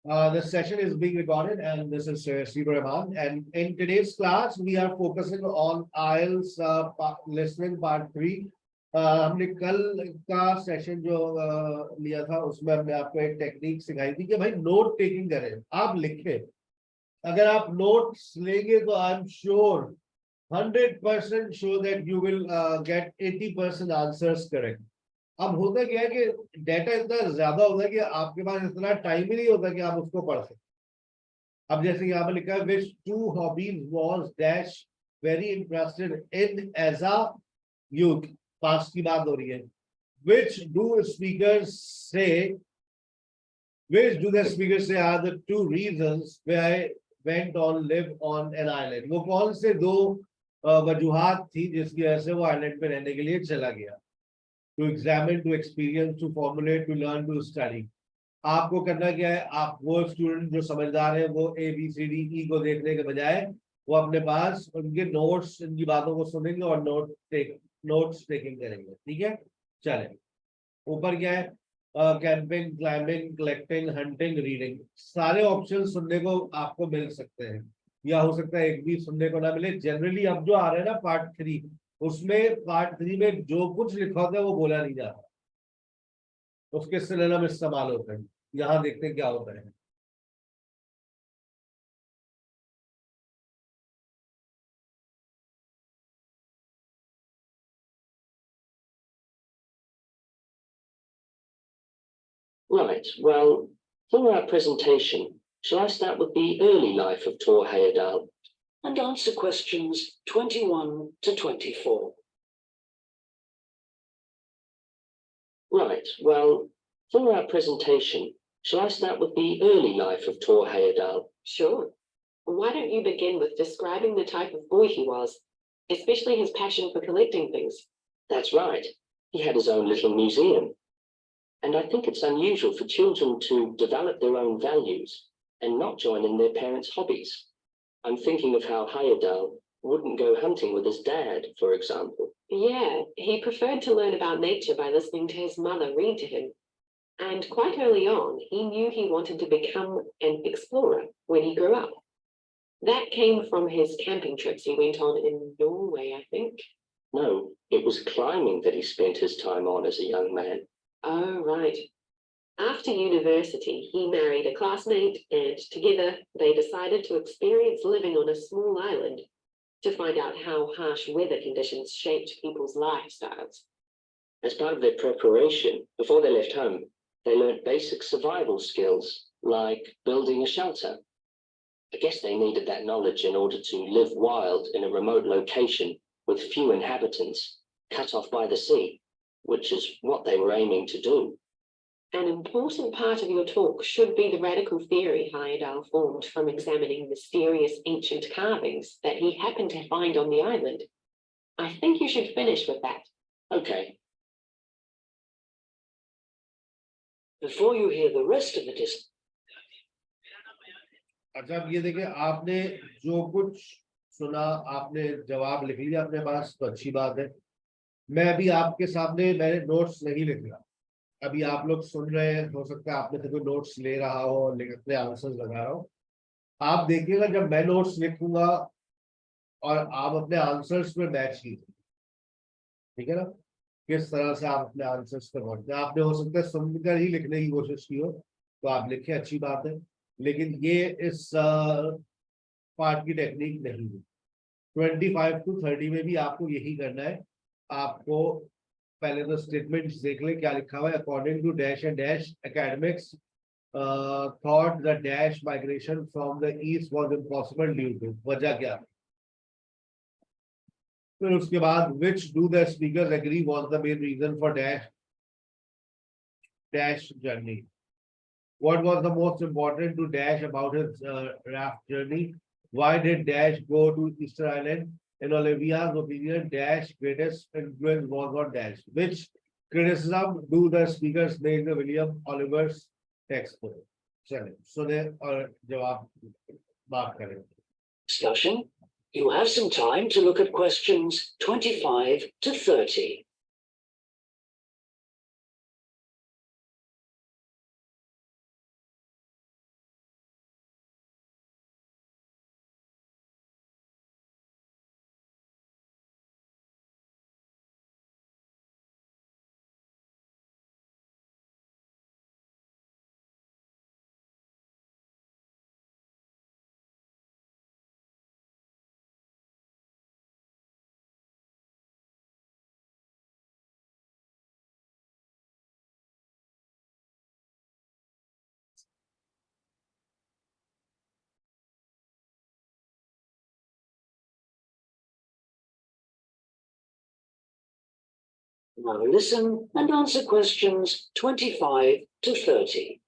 This session is being recorded, and this is Steve Rahman. And in today's class, we are focusing on IELTS listening part 3. हमने कल का session जो लिया था उसमें हमने आपको एक टेक्निक सिखाई थी कि भाई नोट टेकिंग करें, आप लिखें. अगर आप नोट्स लेंगे तो I am sure 100% sure that you will get 80% answers correct. अब होता क्या है कि डेटा इतना ज्यादा होता है कि आपके पास इतना टाइम ही नहीं होता कि आप उसको पढ़ सकें. अब जैसे यहाँ पर लिखा है which two hobbies was dash very interested in as a youth. Past की बात हो रही है. विच डू स्पीकर्स से which do the speakers say are the two reasons why I went on live on an island. वो कौन से दो वजूहात थी जिसकी वजह से वो आइलैंड पे रहने के लिए चला गया. To examine, to experience, to formulate, to learn, to study. आपको करना क्या है, आप वो स्टूडेंट जो समझदार है वो ABCDE को देखने के बजाय वो अपने पास उनके नोट्स, इनकी बातों को सुनेंगे और नोट्स टेकिंग करेंगे. ठीक है, चले. ऊपर क्या है, camping, climbing, collecting, hunting, reading. सारे ऑप्शन सुनने को आपको मिल सकते हैं, या हो सकता है एक भी सुनने को ना मिले. जनरली अब जो आ रहा है ना पार्ट 3, उसमें पार्ट 3 में जो कुछ लिखा होता है वो बोला नहीं जाता, उसके सिनोनिम इस्तेमाल होते हैं. यहाँ देखते हैं क्या होता है. Right, well, for our presentation, shall I start with the early life of Tor Heyerdahl and answer questions 21 to 24? Right, well, for our presentation, shall I start with the early life of Tor Heyerdahl? Sure. Why don't you begin with describing the type of boy he was, especially his passion for collecting things? That's right. He had his own little museum. And I think it's unusual for children to develop their own values and not join in their parents' hobbies. I'm thinking of how Heyerdahl wouldn't go hunting with his dad, for example. Yeah, he preferred to learn about nature by listening to his mother read to him. And quite early on, he knew he wanted to become an explorer when he grew up. That came from his camping trips he went on in Norway, I think. No, it was climbing that he spent his time on as a young man. Oh, right. After university, he married a classmate, and together they decided to experience living on a small island to find out how harsh weather conditions shaped people's lifestyles. As part of their preparation, before they left home, they learned basic survival skills, like building a shelter. I guess they needed that knowledge in order to live wild in a remote location with few inhabitants, cut off by the sea, which is what they were aiming to do. An important part of your talk should be the radical theory Heyerdahl formed from examining mysterious ancient carvings that he happened to find on the island. I think you should finish with that. Okay. Before you hear the rest of the discussion. अच्छा, अब ये देखिए, आपने जो कुछ सुना, आपने जवाब लिख लिया अपने पास, तो अच्छी बात है. मैं अभी आपके सामने मैंने नोट्स नहीं लिख रहा. अभी आप लोग सुन रहे हैं, हो सकता है आप में से कोई नोट्स ले रहा हो और अपने आंसर्स लगा रहा हो. आप देखिएगा जब मैं नोट्स लिखूंगा और आप अपने आंसर्स पे मैच कीजिए. ठीक है ना, किस तरह से आप अपने आंसर्स पे पहुंचते हैं. आपने हो सकता है सुनकर ही लिखने की कोशिश की हो, तो आप लिखे, अच्छी बात है, लेकिन ये इस पार्ट की टेक्निक नहीं है. 25 to 30 में भी आपको यही करना है. आपको पहले तो स्टेटमेंट्स देख ले क्या लिखा हुआ है. According to dash and dash academics thought the dash migration from the east was impossible due to. वजह क्या. फिर उसके बाद which do the speakers agree was the main reason for dash journey. What was the most important to Dash about his raft journey? Why did Dash go to Easter Island? In Olivia's opinion, Dash greatest influence was on Dash. Which criticism do the speakers make the William Oliver's textbook? चलें, सुने और जवाब बात करें. Discussion. You have some time to look at questions 25 to 30. Now listen and answer questions 25 to 30.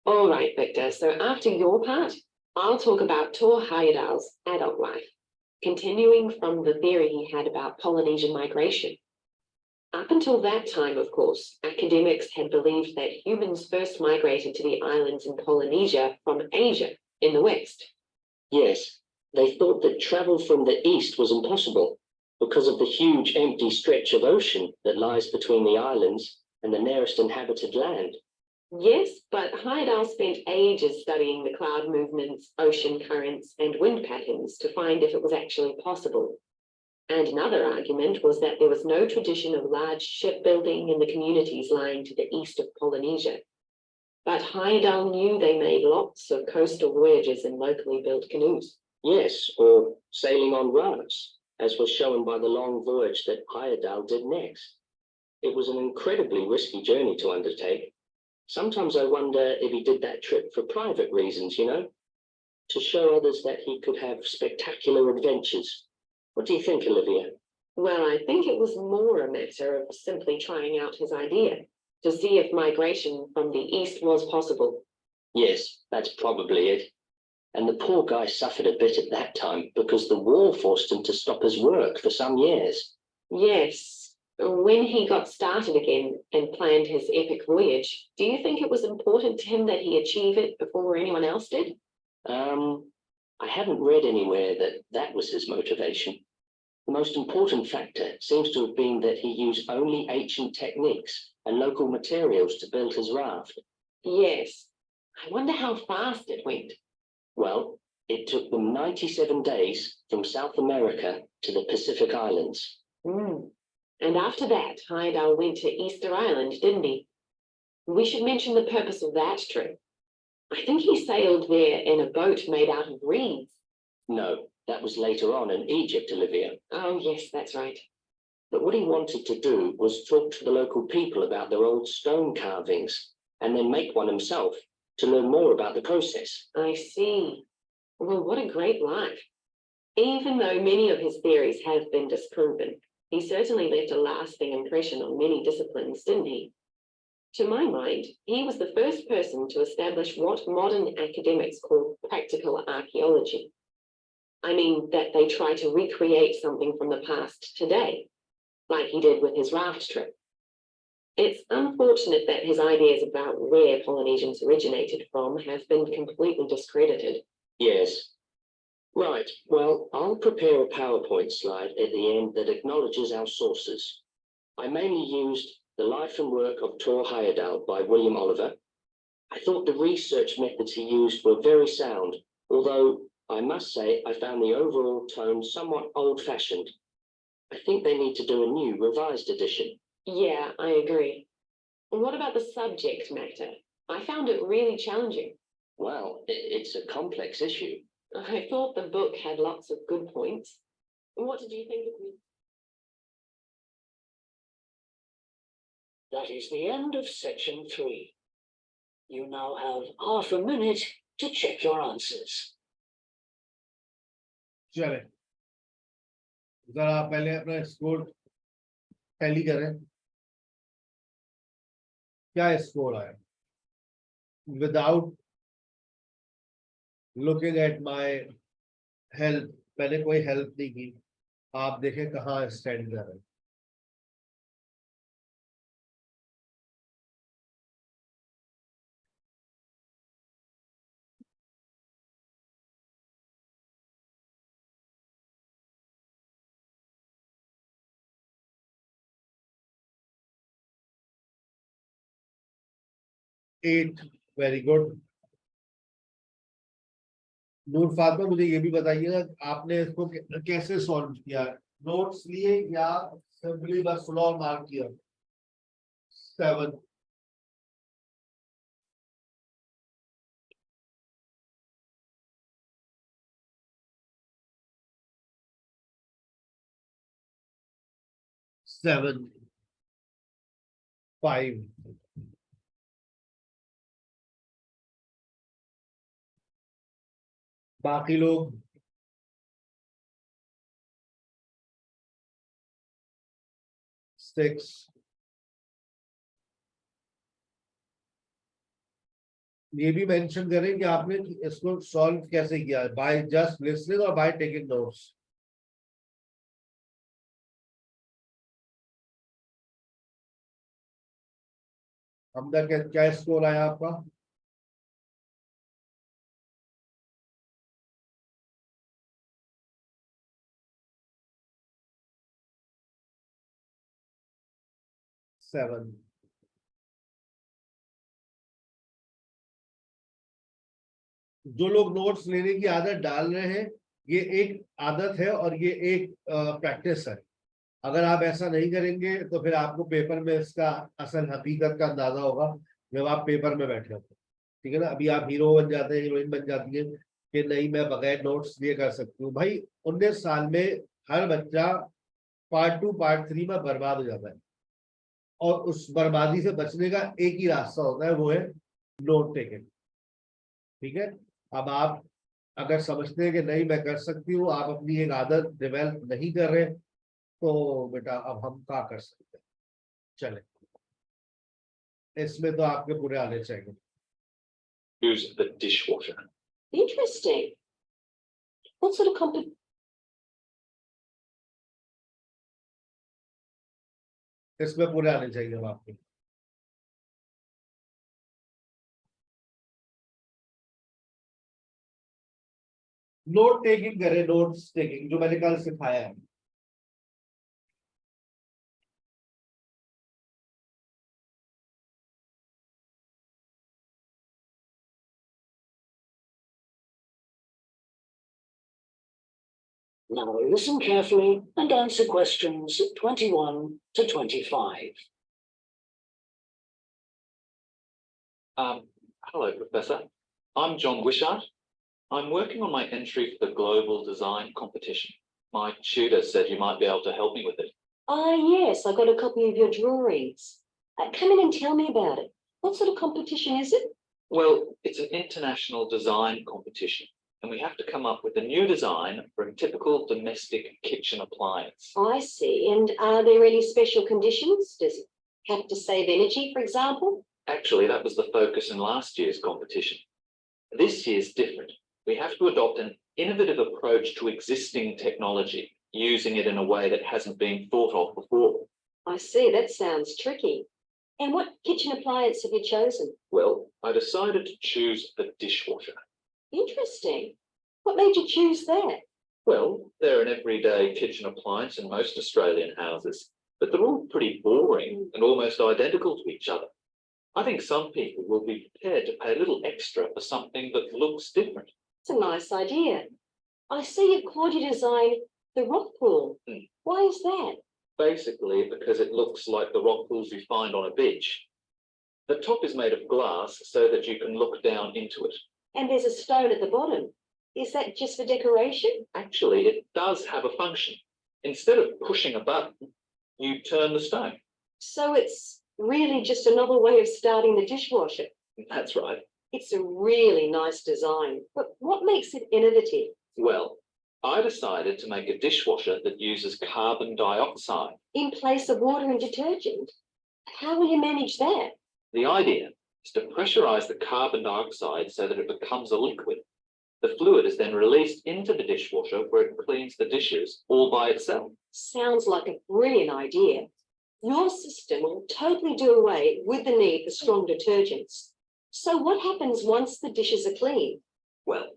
All right, Victor. So after your part, I'll talk about Tor Heyerdahl's adult life, continuing from the theory he had about Polynesian migration. Up until that time, of course, academics had believed that humans first migrated to the islands in Polynesia from Asia in the west. Yes, they thought that travel from the east was impossible because of the huge empty stretch of ocean that lies between the islands and the nearest inhabited land. Yes, but Heyerdahl spent ages studying the cloud movements, ocean currents, and wind patterns to find if it was actually possible. And another argument was that there was no tradition of large shipbuilding in the communities lying to the east of Polynesia. But Heyerdahl knew they made lots of coastal voyages in locally built canoes. Yes, or sailing on rafts, as was shown by the long voyage that Heyerdahl did next. It was an incredibly risky journey to undertake. Sometimes I wonder if he did that trip for private reasons, to show others that he could have spectacular adventures. What do you think, Olivia? Well, I think it was more a matter of simply trying out his idea to see if migration from the east was possible. Yes, that's probably it. And the poor guy suffered a bit at that time because the war forced him to stop his work for some years. Yes. When he got started again and planned his epic voyage, do you think it was important to him that he achieve it before anyone else did? I haven't read anywhere that that was his motivation. The most important factor seems to have been that he used only ancient techniques and local materials to build his raft. Yes. I wonder how fast it went. Well, it took them 97 days from South America to the Pacific Islands. And after that, Heyerdahl went to Easter Island, didn't he? We should mention the purpose of that trip. I think he sailed there in a boat made out of reeds. No, that was later on in Egypt, Olivia. Oh, yes, that's right. But what he wanted to do was talk to the local people about their old stone carvings and then make one himself to learn more about the process. I see. Well, what a great life. Even though many of his theories have been disproven, he certainly left a lasting impression on many disciplines, didn't he? To my mind, he was the first person to establish what modern academics call practical archaeology. I mean, that they try to recreate something from the past today, like he did with his raft trip. It's unfortunate that his ideas about where Polynesians originated from have been completely discredited. Yes. Right, well, I'll prepare a PowerPoint slide at the end that acknowledges our sources. I mainly used The Life and Work of Tor Heyerdahl by William Oliver. I thought the research methods he used were very sound, although I must say I found the overall tone somewhat old-fashioned. I think they need to do a new, revised edition. Yeah, I agree. What about the subject matter? I found it really challenging. Well, it's a complex issue. I thought the book had lots of good points. What did you think of me? That is the end of section 3. You now have half a minute to check your answers. चले जरा पहले अपना score tally करें क्या score आया without looking at my help मैंने कोई help नहीं की आप देखें कहाँ स्टैंड कर रहे हैं एट वेरी गुड नूर फातिमा मुझे ये भी बताइएगा आपने इसको कैसे सॉल्व किया नोट्स लिए या सिंपली बस फ्लोर मार्क किया 7 7 5 बाकी लोग 6. ये भी मेंशन करें कि आपने इसको सॉल्व कैसे किया, बाय जस्ट लिसनिंग और बाय टेकिंग नोट्स। हमदा क्या स्कोर आया आपका? सेवन। जो लोग नोट्स लेने की आदत डाल रहे हैं, ये एक आदत है और ये एक प्रैक्टिस है। अगर आप ऐसा नहीं करेंगे तो फिर आपको पेपर में इसका असल हकीकत का अंदाजा होगा जब आप पेपर में बैठे होते हैं। ठीक है ना? अभी आप हीरो बन जाते हैं, हीरोइन बन जाती है कि नहीं मैं बगैर नोट्स लिए कर सकती हूँ। भाई 19 साल में हर बच्चा पार्ट 2 पार्ट 3 में बर्बाद हो जाता है, और उस बर्बादी से बचने का एक ही रास्ता होता है, वो है नोट टेकिंग। ठीक है? अब आप अगर समझते हैं कि नहीं मैं कर सकती हूँ, आप अपनी एक आदत डेवलप नहीं कर रहे, तो बेटा अब हम क्या कर सकते हैं? चले, इसमें तो आपके पूरे आने चाहिए। Use the dishwasher. Interesting. What sort of इसमें पूरे आने चाहिए अब आपके। नोट टेकिंग करें, नोट्स टेकिंग जो मैंने कल सिखाया है। Now listen carefully and answer questions 21 to 25. Hello, Professor. I'm John Wishart. I'm working on my entry for the Global Design Competition. My tutor said you might be able to help me with it. Ah, yes, I got a copy of your drawings. Come in and tell me about it. What sort of competition is it? Well, it's an international design competition, and we have to come up with a new design for a typical domestic kitchen appliance. I see. And are there any special conditions? Does it have to save energy, for example? Actually, that was the focus in last year's competition. This year's different. We have to adopt an innovative approach to existing technology, using it in a way that hasn't been thought of before. I see. That sounds tricky. And what kitchen appliance have you chosen? Well, I decided to choose the dishwasher. Interesting. What made you choose that? Well, they're an everyday kitchen appliance in most Australian houses, but they're all pretty boring and almost identical to each other. I think some people will be prepared to pay a little extra for something that looks different. It's a nice idea. I see you've called your design the rock pool. Why is that? Basically, because it looks like the rock pools you find on a beach. The top is made of glass so that you can look down into it. And there's a stone at the bottom. Is that just for decoration? Actually, it does have a function. Instead of pushing a button, you turn the stone. So it's really just another way of starting the dishwasher. That's right. It's a really nice design, but what makes it innovative? Well, I decided to make a dishwasher that uses carbon dioxide. In place of water and detergent? How will you manage that? The idea is to pressurize the carbon dioxide so that it becomes a liquid. The fluid is then released into the dishwasher where it cleans the dishes all by itself. Sounds like a brilliant idea. Your system will totally do away with the need for strong detergents. So what happens once the dishes are clean? Well,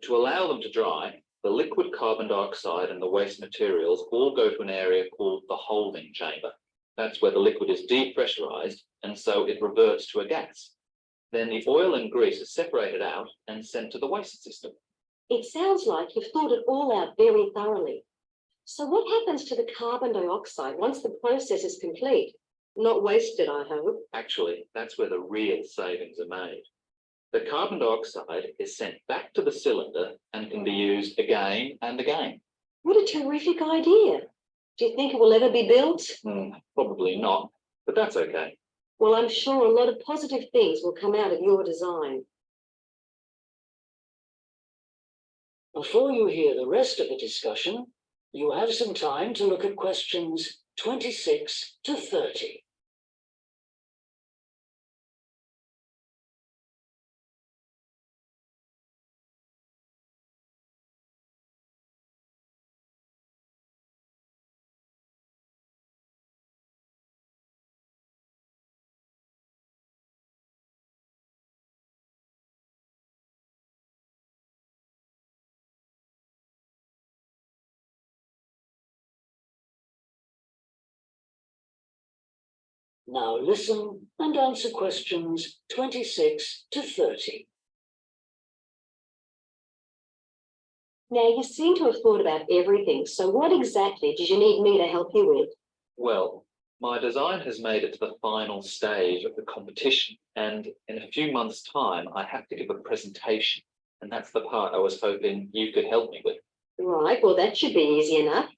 to allow them to dry, the liquid carbon dioxide and the waste materials all go to an area called the holding chamber. That's where the liquid is depressurized, and so it reverts to a gas. Then the oil and grease is separated out and sent to the waste system. It sounds like you've thought it all out very thoroughly. So what happens to the carbon dioxide once the process is complete? Not wasted, I hope. Actually, that's where the real savings are made. The carbon dioxide is sent back to the cylinder and can be used again and again. What a terrific idea. Do you think it will ever be built? Probably not, but that's okay. Well, I'm sure a lot of positive things will come out of your design. Before you hear the rest of the discussion, you have some time to look at questions 26 to 30. Now listen and answer questions 26 to 30. Now, you seem to have thought about everything, so what exactly did you need me to help you with? Well, my design has made it to the final stage of the competition, and in a few months' time, I have to give a presentation, and that's the part I was hoping you could help me with. Right, well, that should be easy enough.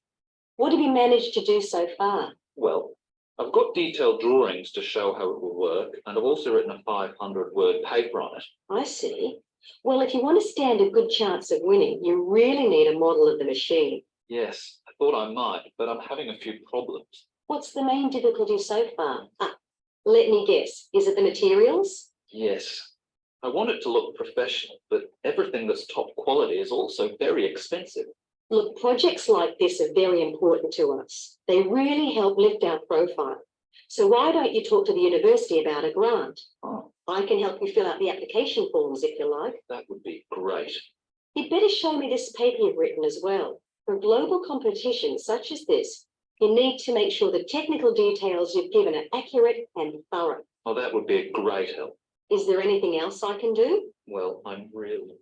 What have you managed to do so far? Well, I've got detailed drawings to show how it will work, and I've also written a 500-word paper on it. I see. Well, if you want to stand a good chance of winning, you really need a model of the machine. Yes, I thought I might, but I'm having a few problems. What's the main difficulty so far? Let me guess. Is it the materials? Yes, I want it to look professional, but everything that's top quality is also very expensive. Look, projects like this are very important to us. They really help lift our profile. So why don't you talk to the university about a grant? Oh, I can help you fill out the application forms if you like. that would be great. You'd better show me this paper you've written as well. For global competitions such as this, you need to make sure the technical details you've given are accurate and thorough. Oh, that would be a great help. Is there anything else I can do? Well, I'm really...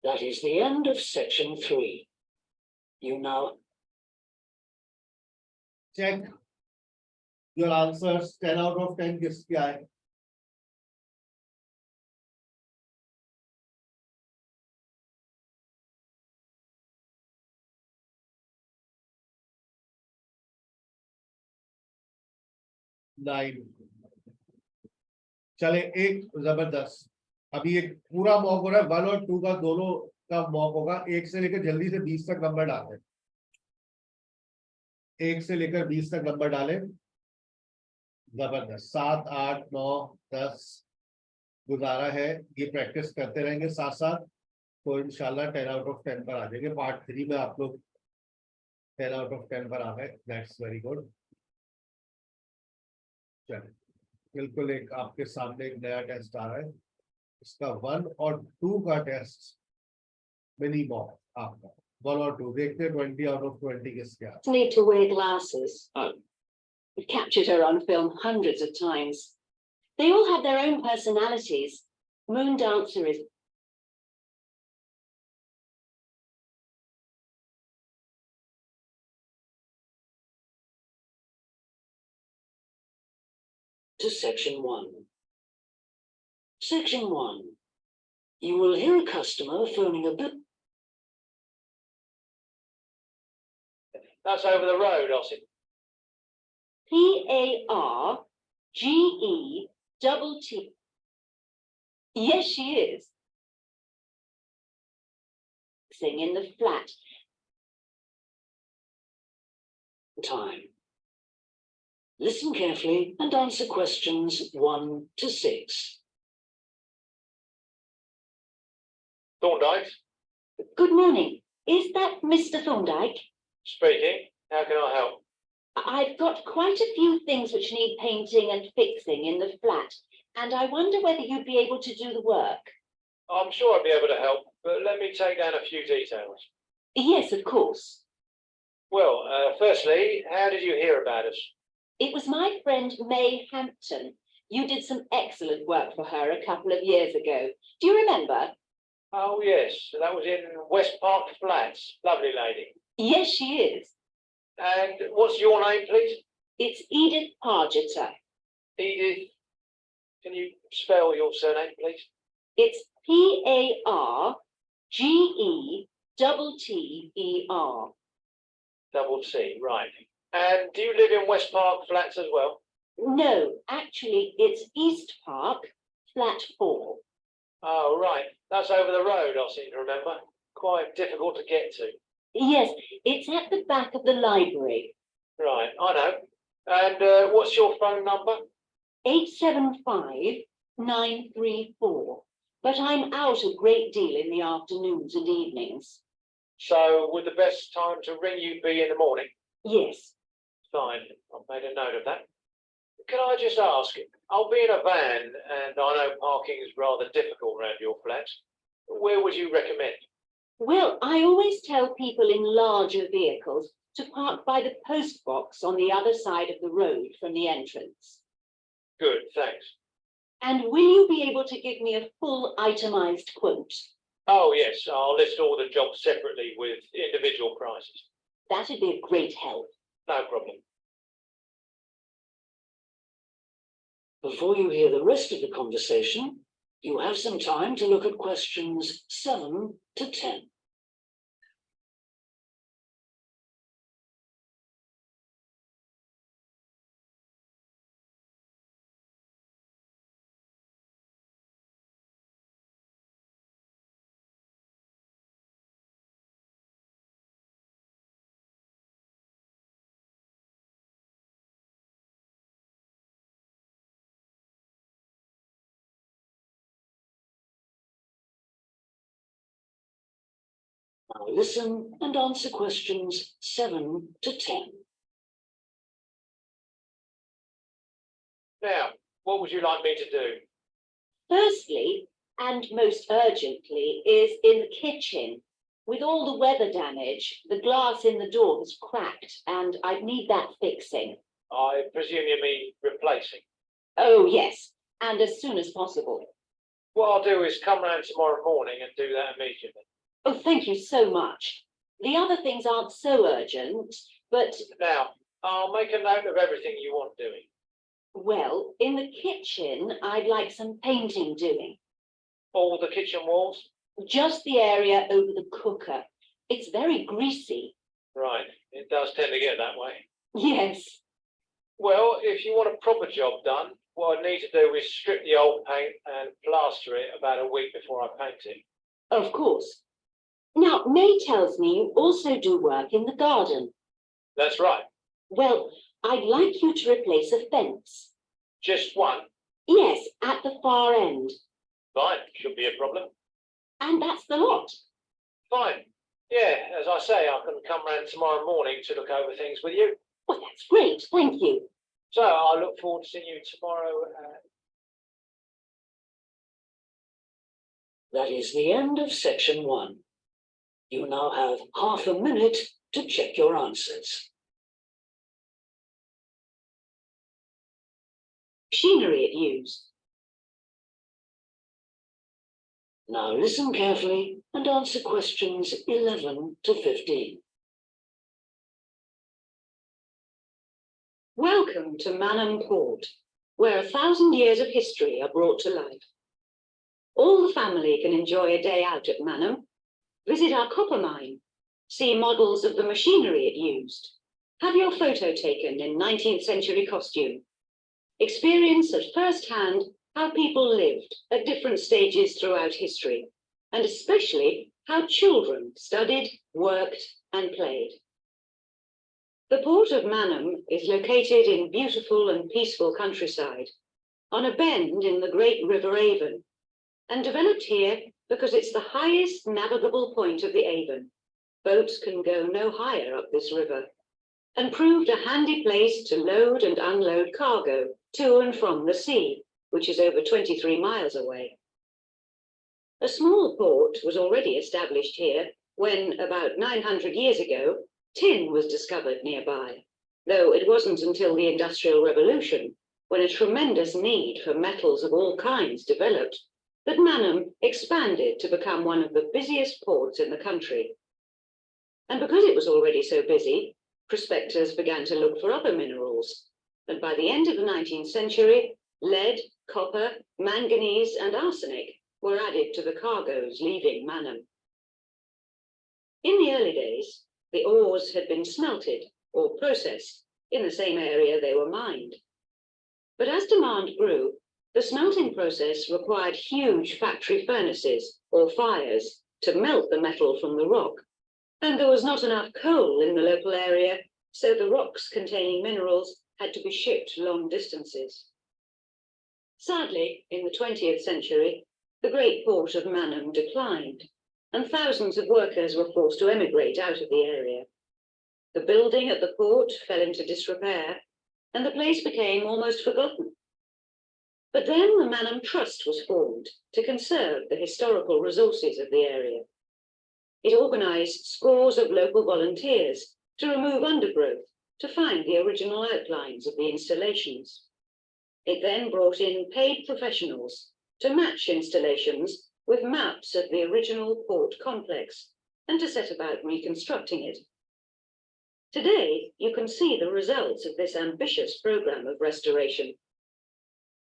That is the end of section 3. You now check your answers. 10 out of 10 किसके आए? Nine. चले एक जबरदस्त। अभी एक पूरा mock हो रहा है, 1 और 2 का दोनों का मॉक होगा। 1 से लेकर जल्दी से 20 तक नंबर डालें। 1 से लेकर 20 तक नंबर डालें। जबरदस्त। 7, 8, 9, 10 गुजारा है। ये प्रैक्टिस करते रहेंगे साथ साथ, तो इंशाल्लाह 10 आउट ऑफ 10 पर आ जाएंगे। पार्ट 3 में आप लोग 10 आउट ऑफ 10 पर आ गए। That's very good. चलिए, बिल्कुल एक आपके सामने एक नया टेस्ट आ रहा है। इसका 1 और 2 का टेस्ट मिनी मॉक आपका 1 और 2 देखते हैं 20 आउट ऑफ 20 किसके आ। Need to wear glasses. Oh. We've captured her on film hundreds of times. They all have their own personalities. Moon Dancer is to section 1. Section 1. You will hear a customer phoning a bill. That's over the road, Ossie. P-A-R-G-E-T-T. Yes, she is. Sing in the flat. Time. Listen carefully and answer questions 1 to 6. Thorndyke Good morning. Is that Mr. Thorndyke? speaking. How can I help? I've got quite a few things which need painting and fixing in the flat, and I wonder whether you'd be able to do the work. I'm sure I'll be able to help, but let me take down a few details. Yes, of course. Well, firstly, how did you hear about us? It was my friend May Hampton. You did some excellent work for her a couple of years ago. Do you remember? Oh, yes, that was in West Park Flats. Lovely lady. Yes, she is. And what's your name, please? It's Edith Pargeter. Edith. Can you spell your surname, please? It's P-A-R-G-E-T-T-E-R. Double T, right. And do you live in West Park Flats as well? No, actually, it's East Park, flat 4. Oh, right. That's over the road, I seem to remember. Quite difficult to get to. Yes, it's at the back of the library. Right, I know. And what's your phone number? 875-934. But I'm out a great deal in the afternoons and evenings. So would the best time to ring you be in the morning? Yes. Fine, I've made a note of that. Can I just ask, I'll be in a van and I know parking is rather difficult around your flat. Where would you recommend? Well, I always tell people in larger vehicles to park by the post box on the other side of the road from the entrance. Good, thanks. And will you be able to give me a full itemized quote? Oh yes, I'll list all the jobs separately with individual prices. That'd be a great help. No problem. Before you hear the rest of the conversation, you have some time to look at questions 7 to 10. Now listen and answer questions 7 to 10. Now, what would you like me to do? Firstly, and most urgently, is in the kitchen. With all the weather damage, the glass in the door has cracked and I'd need that fixing. I presume you mean replacing. Oh, yes, and as soon as possible. What I'll do is come round tomorrow morning and do that immediately. Oh, thank you so much. The other things aren't so urgent, but, Now, I'll make a note of everything you want doing. well, in the kitchen, I'd like some painting doing. All the kitchen walls? Just the area over the cooker. It's very greasy. Right, it does tend to get that way. Yes. Well, if you want a proper job done, what I need to do is strip the old paint and plaster it about a week before I paint it. Of course. Now, May tells me you also do work in the garden. That's right. Well, I'd like you to replace a fence. Just one. Yes, at the far end. Fine, shouldn't be a problem. And that's the lot. Fine. Yeah, as I say, I can come round tomorrow morning to look over things with you. Well, that's great. Thank you. So I look forward to seeing you tomorrow. That is the end of section 1. You now have half a minute to check your answers. Machinery it used. Now listen carefully and answer questions 11 to 15. Welcome to Manham Port, where 1,000 years of history are brought to life. All the family can enjoy a day out at Manham. Visit our copper mine, see models of the machinery it used, have your photo taken in 19th century costume, experience at first hand how people lived at different stages throughout history, and especially how children studied, worked, and played. The port of Manham is located in beautiful and peaceful countryside, on a bend in the great River Avon, and developed here because it's the highest navigable point of the Avon. Boats can go no higher up this river, and proved a handy place to load and unload cargo to and from the sea, which is over 23 miles away. A small port was already established here when, about 900 years ago, tin was discovered nearby, though it wasn't until the Industrial Revolution, when a tremendous need for metals of all kinds developed, that Manham expanded to become one of the busiest ports in the country. And because it was already so busy, prospectors began to look for other minerals, and by the end of the 19th century, lead, copper, manganese, and arsenic were added to the cargoes leaving Manham. In the early days, the ores had been smelted or processed in the same area they were mined. But as demand grew, the smelting process required huge factory furnaces or fires to melt the metal from the rock, And there was not enough coal in the local area, so the rocks containing minerals had to be shipped long distances. Sadly, in the 20th century, the great port of Mannum declined, and thousands of workers were forced to emigrate out of the area. The building at the port fell into disrepair, and the place became almost forgotten. But then the Mannum Trust was formed to conserve the historical resources of the area. It organised scores of local volunteers to remove undergrowth to find the original outlines of the installations. It then brought in paid professionals to match installations with maps of the original port complex and to set about reconstructing it. Today, you can see the results of this ambitious programme of restoration.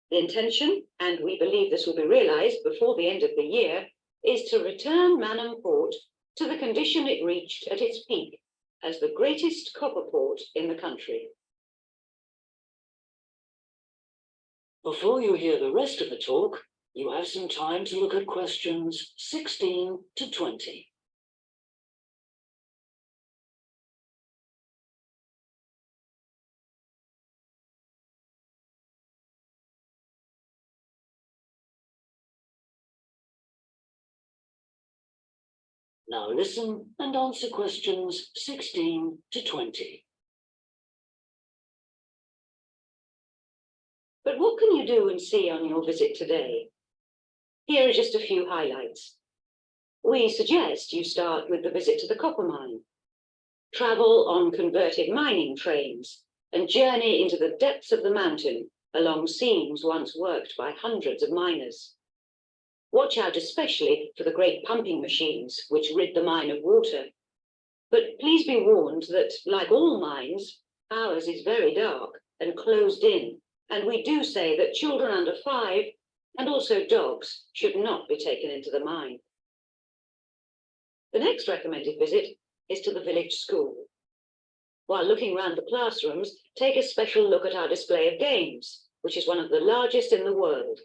The intention, and we believe this will be realised before the end of the year, is to return Mannum Port to the condition it reached at its peak as the greatest copper port in the country. Before you hear the rest of the talk, you have some time to look at questions 16 to 20. Now listen and answer questions 16 to 20. But what can you do and see on your visit today? Here are just a few highlights. We suggest you start with the visit to the copper mine. Travel on converted mining trains and journey into the depths of the mountain along seams once worked by hundreds of miners. Watch out especially for the great pumping machines which rid the mine of water. But please be warned that, like all mines, ours is very dark and closed in, and we do say that children under 5 and also dogs should not be taken into the mine. The next recommended visit is to the village school. While looking around the classrooms, take a special look at our display of games, which is one of the largest in the world.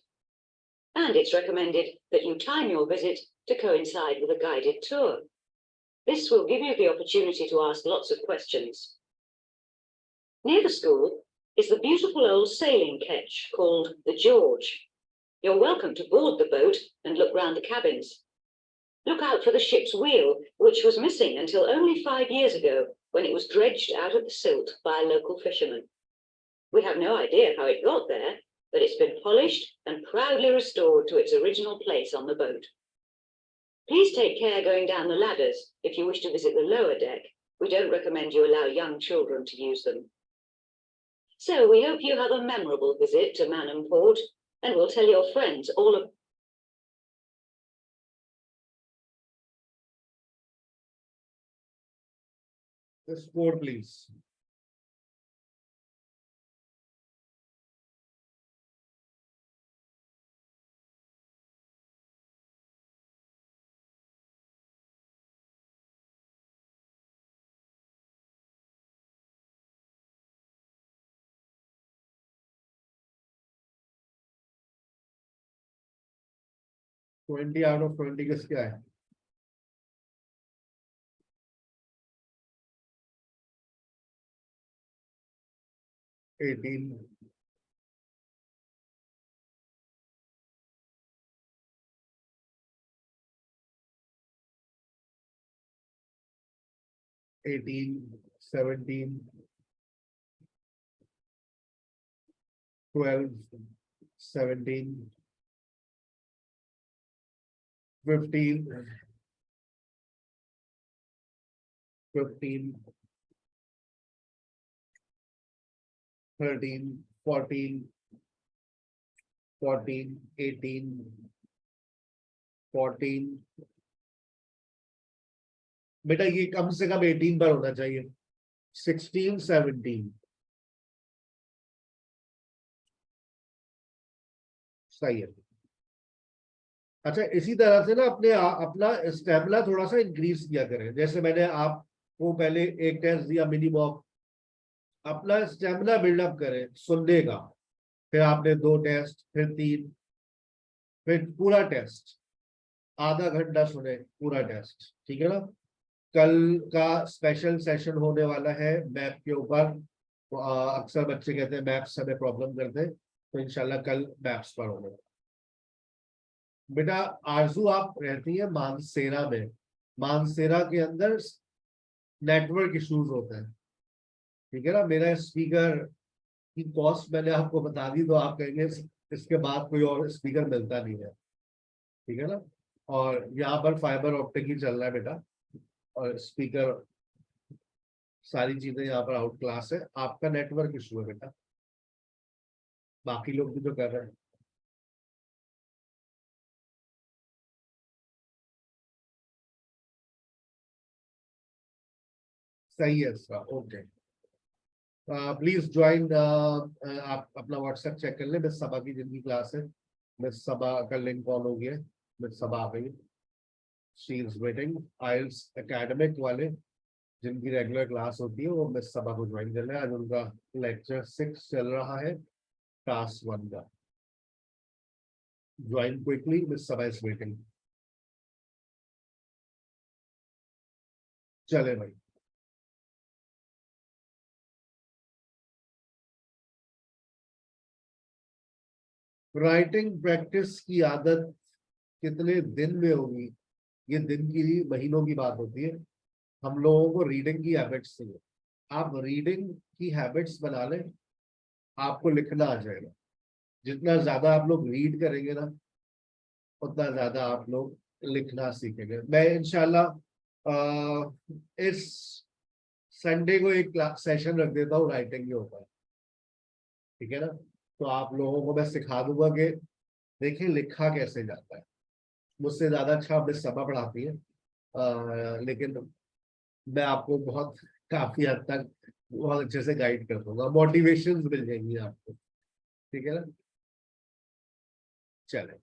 And it's recommended that you time your visit to coincide with a guided tour. This will give you the opportunity to ask lots of questions. Near the school is the beautiful old sailing ketch called the George. You're welcome to board the boat and look round the cabins. Look out for the ship's wheel, which was missing until only 5 years ago when it was dredged out of the silt by a local fisherman. We have no idea how it got there, but it's been polished and proudly restored to its original place on the boat. Please take care going down the ladders if you wish to visit the lower deck. We don't recommend you allow young children to use them. So we hope you have a memorable visit to Mannum Port, and we'll tell your friends all about The score, please. Twenty out of 20 किसका है? $18. $18, $17, $12, $17, $15, $15, $13, $14, $14, $18, $14. बेटा ये कम से कम 18 पर होना चाहिए. 16, 17. सही है. अच्छा, इसी तरह से ना अपना स्टेमिना थोड़ा सा इंक्रीज किया करें. जैसे मैंने आपको पहले एक टेस्ट दिया मिनी मॉक, अपना स्टेमिना बिल्डअप करें सुनने का. फिर आपने 2 टेस्ट, फिर 3, फिर पूरा टेस्ट, आधा घंटा सुने पूरा टेस्ट. ठीक है ना? कल का स्पेशल सेशन होने वाला है मैप के ऊपर। तो, अक्सर बच्चे कहते हैं मैप्स हमें प्रॉब्लम करते हैं, तो इंशाल्लाह कल मैप्स पर होने। बेटा आरजू आप रहती है मानसेरा में, मानसेरा के अंदर नेटवर्क इश्यूज होते हैं, ठीक है ना। मेरा स्पीकर की कॉस्ट मैंने आपको बता दी, तो आप कहेंगे इसके बाद कोई और स्पीकर मिलता नहीं है, ठीक है ना। और यहाँ पर फाइबर ऑप्टिक ही चल रहा है बेटा, और स्पीकर सारी चीजें यहाँ पर आउट क्लास है। आपका नेटवर्क इशू है बेटा, बाकी लोग भी तो कर रहे हैं। सही है इसका, ओके। प्लीज ज्वाइन, आप अपना व्हाट्सएप चेक कर ले। मिस सबा की जिनकी क्लास है, मिस सबा का लिंक ऑन हो गया है, मिस सबा आ गई, she is waiting. IELTS academic वाले जिनकी रेगुलर क्लास होती है वो मिस सबा को ज्वाइन कर ले। आज उनका लेक्चर 6 चल रहा है, टास्क 1 का। Join quickly, miss Saba is waiting. चले भाई, राइटिंग प्रैक्टिस की आदत कितने दिन में होगी? ये दिन की महीनों की बात होती है। हम लोगों को रीडिंग की हैबिट्स चाहिए। आप रीडिंग की हैबिट्स बना लें, आपको लिखना आ जाएगा। जितना ज्यादा आप लोग रीड करेंगे ना, उतना ज्यादा आप लोग लिखना सीखेंगे। मैं इंशाल्लाह इस संडे को एक सेशन रख देता हूँ राइटिंग के ऊपर, ठीक है ना। तो आप लोगों को मैं सिखा दूंगा कि देखिए लिखा कैसे जाता है। मुझसे ज्यादा अच्छा मिस सबा पढ़ाती है, लेकिन मैं आपको बहुत काफी हद तक बहुत अच्छे से गाइड कर दूंगा, मोटिवेशन मिल जाएंगी आपको, ठीक है ना। चले,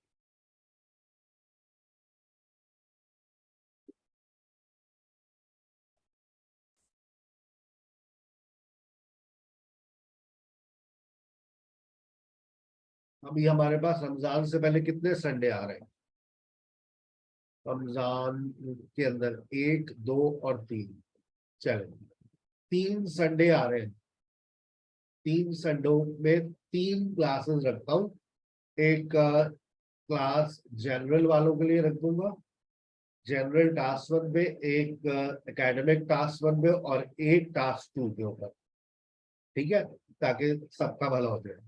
अभी हमारे पास रमजान से पहले कितने संडे आ रहे हैं? रमजान के अंदर 1, 2 और 3, चले 3 संडे आ रहे हैं। 3 संडों में 3 क्लासेस रखता हूँ। एक क्लास जनरल वालों के लिए रख दूंगा, जनरल टास्क 1 पे, एक एकेडमिक टास्क 1 पे, और एक टास्क 2 के ऊपर, ठीक है, ताकि सबका भला हो जाए।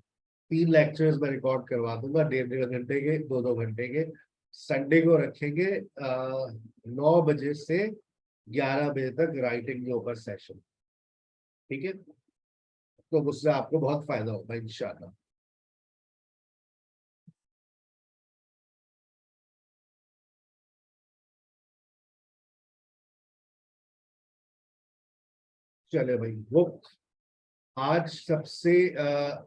3 लेक्चर्स में रिकॉर्ड करवा दूंगा, 1.5 घंटे के, 2-2 घंटे के। संडे को रखेंगे 9 बजे से 11 बजे तक राइटिंग के ऊपर सेशन, ठीक है। तो उससे आपको बहुत फायदा होगा इंशाल्लाह। चले भाई, बुक आज सबसे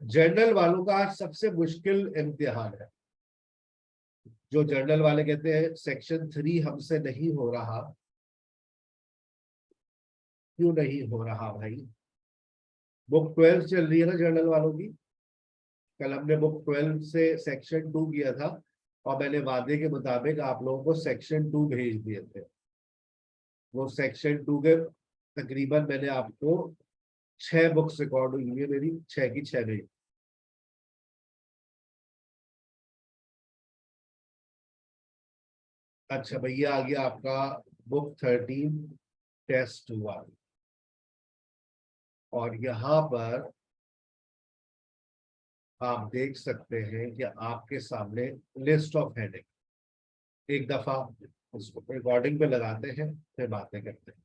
जर्नल वालों का आज सबसे मुश्किल इम्तिहान है। जो जर्नल वाले कहते हैं सेक्शन 3 हमसे नहीं हो रहा, क्यों नहीं हो रहा भाई? बुक 12 चल रही है ना जर्नल वालों की। कल हमने बुक 12 से सेक्शन 2 किया था, और मैंने वादे के मुताबिक आप लोगों को सेक्शन 2 भेज दिए थे। वो सेक्शन 2 के तकरीबन मैंने आपको 6 बुक्स रिकॉर्ड हुई है मेरी, 6 की 6 भेज। अच्छा भैया, आ गया आपका बुक 13 टेस्ट 1, और यहाँ पर आप देख सकते हैं कि आपके सामने लिस्ट ऑफ हेडिंग। एक दफा उसको रिकॉर्डिंग पे लगाते हैं, फिर बातें करते हैं।